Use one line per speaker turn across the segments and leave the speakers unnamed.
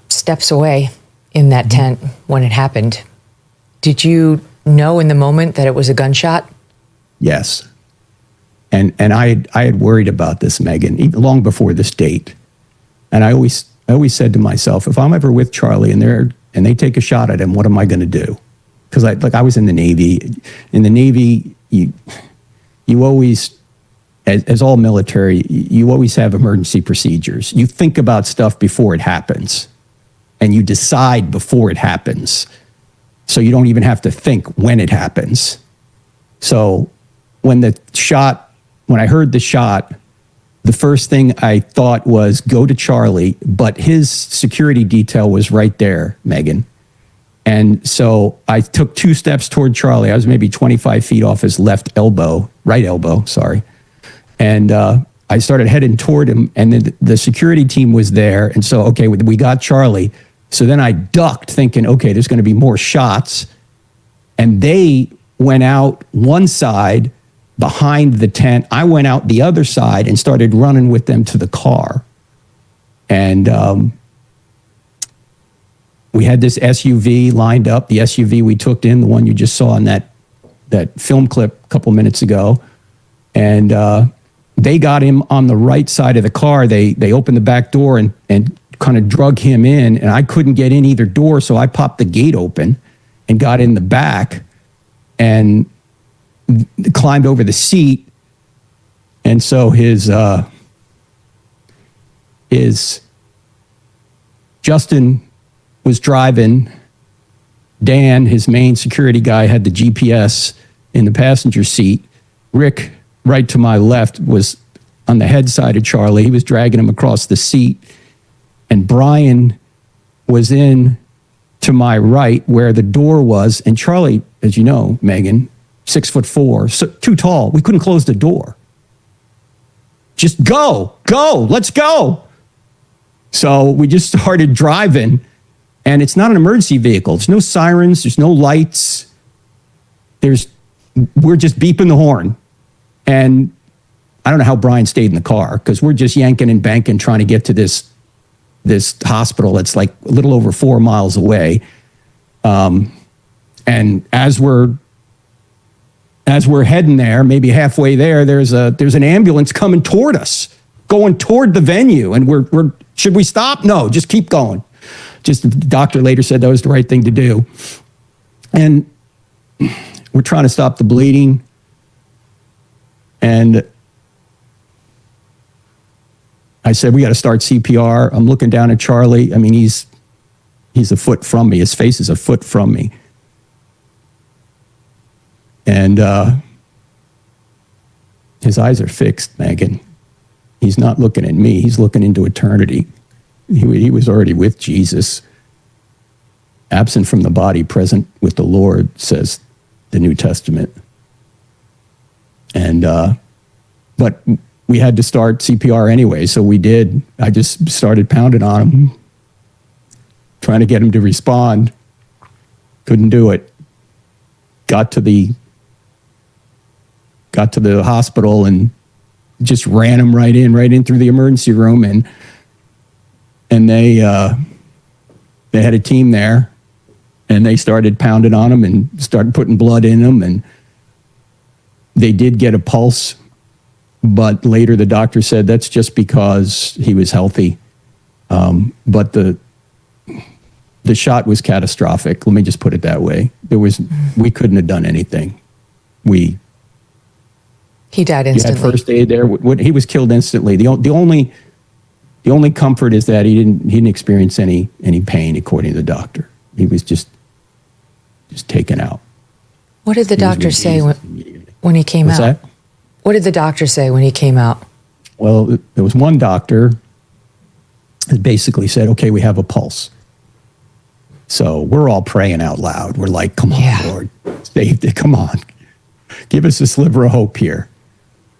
Steps away in that tent when it happened. Did you know in the moment that it was a gunshot?
Yes. And I had worried about this, Megyn, even long before this date. And I always said to myself, if I'm ever with Charlie and they take a shot at him, what am I going to do? Because I was in the Navy. In the Navy, you always, as all military, you always have emergency procedures. You think about stuff before it happens, and you decide before it happens. So you don't even have to think when it happens. So when I heard the shot, the first thing I thought was go to Charlie, but his security detail was right there, Megyn. And so I took 2 steps toward Charlie. I was maybe 25 feet off his right elbow, sorry. And I started heading toward him, and then the security team was there. And so, okay, we got Charlie. So then I ducked thinking, okay, there's going to be more shots. And they went out one side behind the tent. I went out the other side and started running with them to the car. And we had this SUV lined up, the SUV we took in, the one you just saw in that film clip a couple minutes ago. And they got him on the right side of the car. They opened the back door and kind of drug him in, and I couldn't get in either door, so I popped the gate open and got in the back and climbed over the seat. And so his Justin was driving. Dan, his main security guy, had the GPS in the passenger seat. Rick, right to my left, was on the head side of Charlie. He was dragging him across the seat. And Brian was in to my right where the door was. And Charlie, as you know, Megyn, 6'4", so too tall. We couldn't close the door. Just go, let's go. So we just started driving, and it's not an emergency vehicle. There's no sirens, there's no lights. We're just beeping the horn. And I don't know how Brian stayed in the car, because we're just yanking and banking trying to get to this hospital that's like a little over 4 miles away. And as we're heading there, maybe halfway there, there's an ambulance coming toward us, going toward the venue. And we're should we stop? No, just keep going. Just the doctor later said that was the right thing to do. And we're trying to stop the bleeding. And I said, we got to start CPR. I'm looking down at Charlie. I mean, he's a foot from me. His face is a foot from me. And his eyes are fixed, Megyn. He's not looking at me. He's looking into eternity. He was already with Jesus. Absent from the body, present with the Lord, says the New Testament. And but we had to start CPR anyway, so we did. I just started pounding on him, trying to get him to respond. Couldn't do it. Got to the hospital and just ran him right in through the emergency room, and they had a team there, and they started pounding on him and started putting blood in him, and they did get a pulse, but later the doctor said that's just because he was healthy. But the shot was catastrophic. Let me just put it that way. We couldn't have done anything. He
died instantly.
He had first aid there. He was killed instantly. The only comfort is that he didn't experience any pain, according to the doctor. He was just taken out.
What did the doctor say when he came out?
That?
What did the doctor say when he came out?
Well, there was one doctor that basically said, okay, we have a pulse. So we're all praying out loud. We're like, come on, Lord, save it. Come on. Give us a sliver of hope here.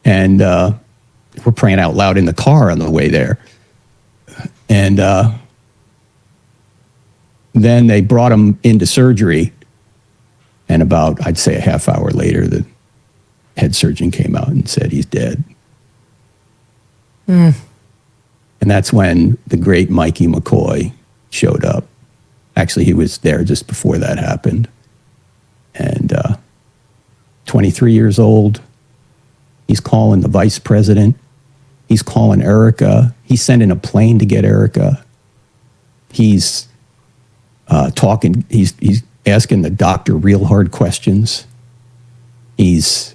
And we're praying out loud in the car on the way there. And then they brought him into surgery. And about, I'd say a half hour later, the head surgeon came out and said he's dead. And that's when the great Mikey McCoy showed up. Actually, he was there just before that happened. And 23 years old, he's calling the vice president. He's calling Erica. He's sending a plane to get Erica. He's talking. He's asking the doctor real hard questions. He's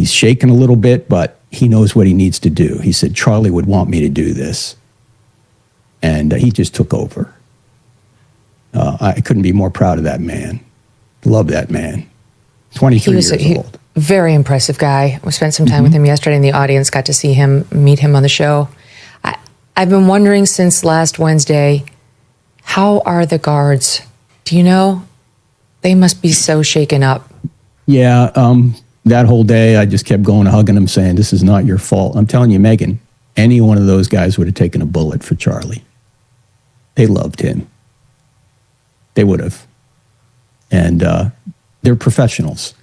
shaking a little bit, but he knows what he needs to do. He said, Charlie would want me to do this. And he just took over. I couldn't be more proud of that man. Love that man. 23 years old.
Very impressive guy. We spent some time with him yesterday in the audience, got to see him, meet him on the show. I've been wondering since last Wednesday, how are the guards? Do you know? They must be so shaken up.
Yeah, that whole day I just kept going, hugging him, saying, this is not your fault. I'm telling you, Megyn, any one of those guys would have taken a bullet for Charlie. They loved him. They would have. And they're professionals.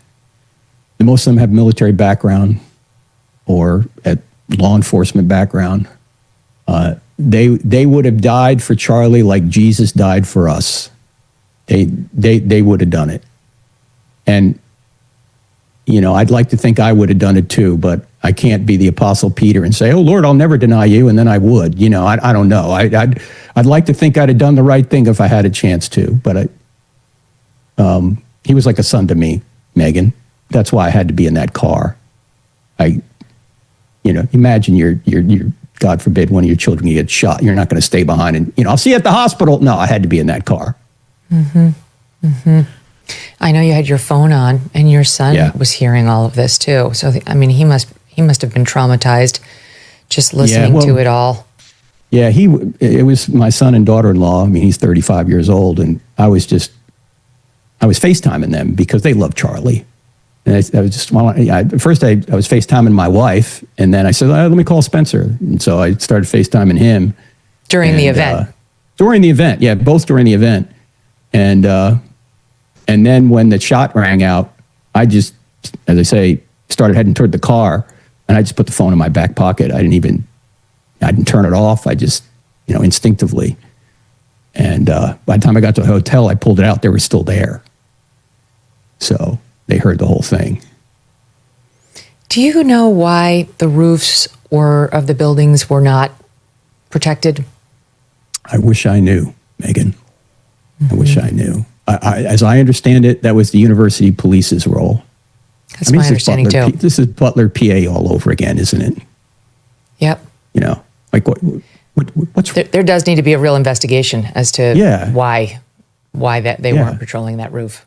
Most of them have military background or at law enforcement background. They would have died for Charlie like Jesus died for us. They would have done it. And, you know, I'd like to think I would have done it too, but I can't be the Apostle Peter and say, oh, Lord, I'll never deny you, and then I would. You know, I don't know. I'd like to think I'd have done the right thing if I had a chance to, but he was like a son to me, Megyn. That's why I had to be in that car. Imagine you're God forbid, one of your children gets shot. You're not going to stay behind and, I'll see you at the hospital. No, I had to be in that car.
Mm-hmm. Mm-hmm. I know you had your phone on, and your son was hearing all of this too. So, he must have been traumatized just listening to it all.
Yeah, it was my son and daughter-in-law. He's 35 years old, and I was FaceTiming them because they love Charlie. And I was just, first I was FaceTiming my wife, and then I said, let me call Spencer. And so I started FaceTiming him.
During the event?
During the event, yeah, both during the event. And then when the shot rang out, I just, as I say, started heading toward the car, and I just put the phone in my back pocket. I didn't turn it off. I just, instinctively. And by the time I got to the hotel, I pulled it out. They were still there. So they heard the whole thing.
Do you know why the roofs of the buildings were not protected?
I wish I knew, Megyn. I wish I knew. As I understand it, that was the university police's role.
That's my understanding too.
This is Butler, PA all over again, isn't it?
Yep.
Like what's
there does need to be a real investigation as to why that they weren't patrolling that roof.